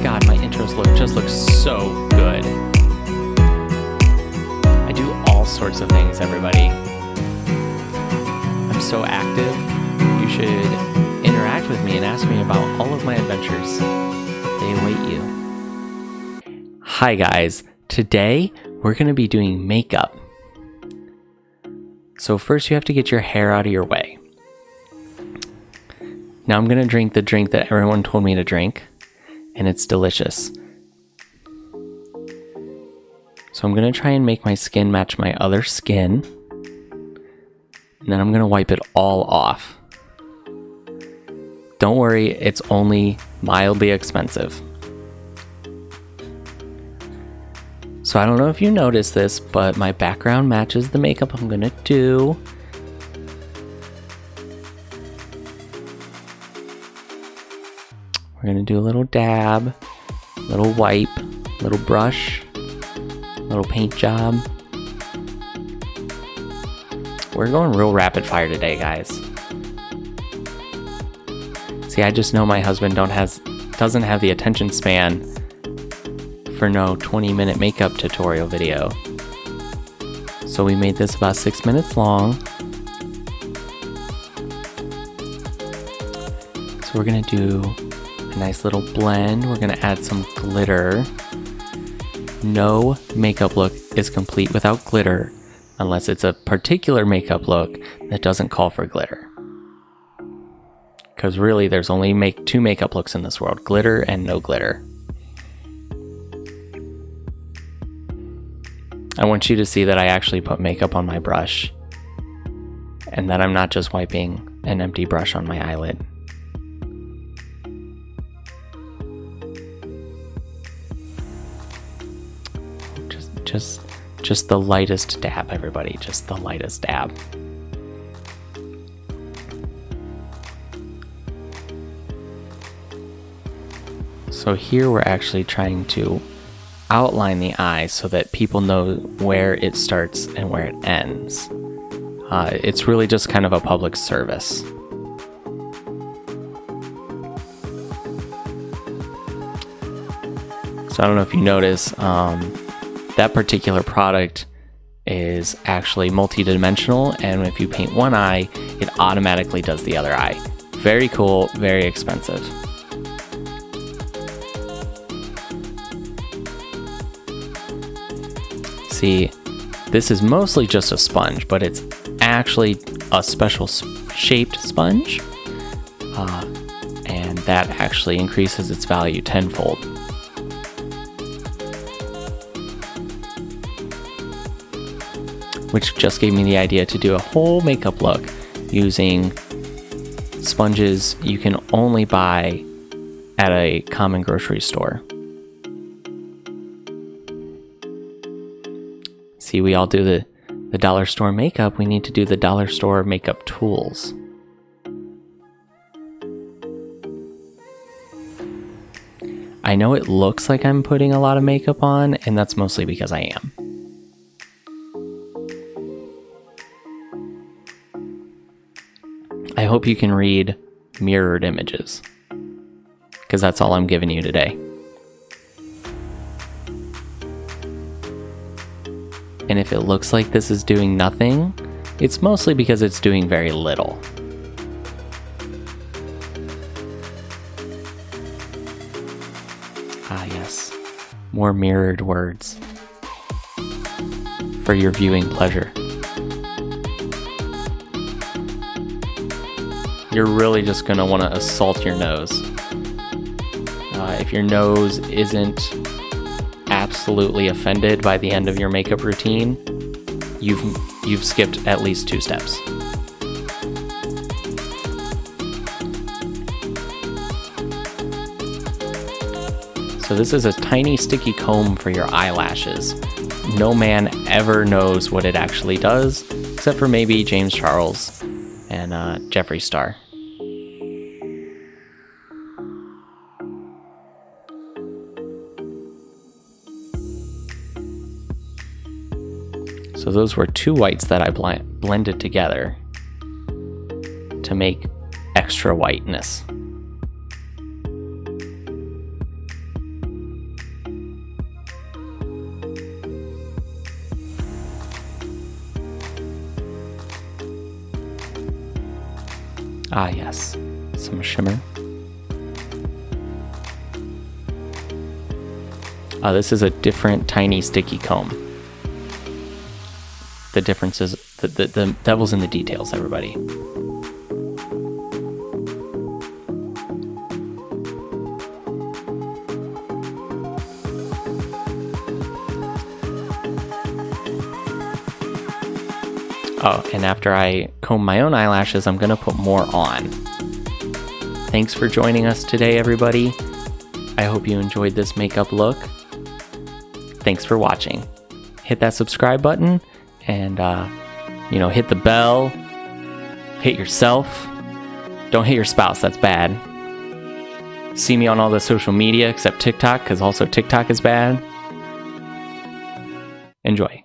God, my intros just look so good. I do all sorts of things, everybody. I'm so active. You should interact with me and ask me about all of my adventures. They await you. Hi guys, today we're going to be doing makeup. So first you have to get your hair out of your way. Now I'm going to drink the drink that everyone told me to drink, and it's delicious. So I'm going to try and make my skin match my other skin, and then I'm going to wipe it all off. Don't worry, it's only mildly expensive. So I don't know if you noticed this, but my background matches the makeup I'm gonna do. We're gonna do a little dab, little wipe, little brush, little paint job. We're going real rapid fire today, guys. See, I just know my husband doesn't have the attention span for no 20-minute makeup tutorial video. So we made this about 6 minutes long. So we're gonna do a nice little blend. We're gonna add some glitter. No makeup look is complete without glitter, unless it's a particular makeup look that doesn't call for glitter. Because really, there's only two makeup looks in this world, glitter and no glitter. I want you to see that I actually put makeup on my brush and that I'm not just wiping an empty brush on my eyelid. Just the lightest dab, everybody, just the lightest dab. So here we're actually trying to outline the eye so that people know where it starts and where it ends. It's really just kind of a public service. So I don't know if you notice, that particular product is actually multi-dimensional, and if you paint one eye, it automatically does the other eye. Very cool, very expensive. See, this is mostly just a sponge, but it's actually a special shaped sponge, and that actually increases its value tenfold. Which just gave me the idea to do a whole makeup look using sponges you can only buy at a common grocery store. See, we all do the dollar store makeup. We need to do the dollar store makeup tools. I know it looks like I'm putting a lot of makeup on, and that's mostly because I am. I hope you can read mirrored images, because that's all I'm giving you today. And if it looks like this is doing nothing, it's mostly because it's doing very little. Ah yes, more mirrored words for your viewing pleasure. You're really just going to want to assault your nose. If your nose isn't absolutely offended by the end of your makeup routine, you've skipped at least 2 steps. So this is a tiny sticky comb for your eyelashes. No man ever knows what it actually does, except for maybe James Charles and Jeffree Star. So those were 2 whites that I blended together to make extra whiteness. Ah, yes. Some shimmer. This is a different tiny sticky comb. The difference is the devil's in the details, everybody. Oh, and after I comb my own eyelashes, I'm gonna put more on. Thanks for joining us today, everybody. I hope you enjoyed this makeup look. Thanks for watching. Hit that subscribe button and, hit the bell. Hit yourself. Don't hit your spouse, that's bad. See me on all the social media except TikTok, because also TikTok is bad. Enjoy.